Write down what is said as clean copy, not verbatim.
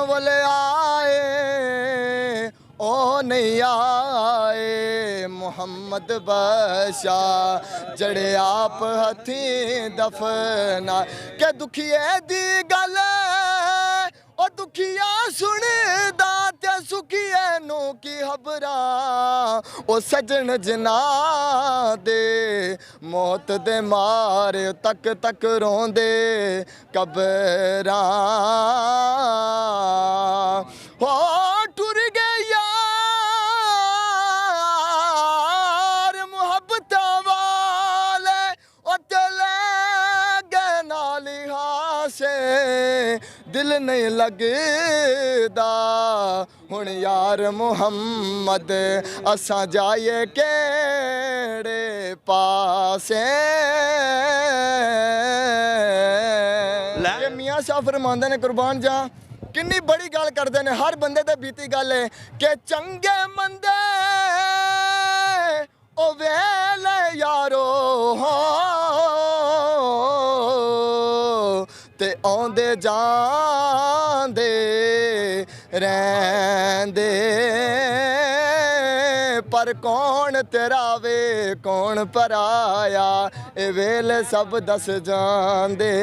वाले आए ओ नहीं आए मुहम्मद बशा जड़े आप हथी दफना के दुखिए दी गल ओ दुखिया सुनदा ते सुखिए नू की खबरा ओ सजन जना दे मौत दे मारे तक तक रोंदे कबरा हो टुर गए यार मुहब्बत वाले ओ चले गए नाल हासे दिल नहीं लगदा हुण यार मुहम्मद असां जाइए केड़े पासे मियाँ शाह फरमांदे ने कुर्बान जा किन्नी बड़ी गल करते हैं हर बंदे ते बीती गल है कि चंगे मंदे ओ वेले यारो हो ते आंदे जांदे रहंदे पर कौन तेरा वे कौन पराया ए वेले सब दस जांदे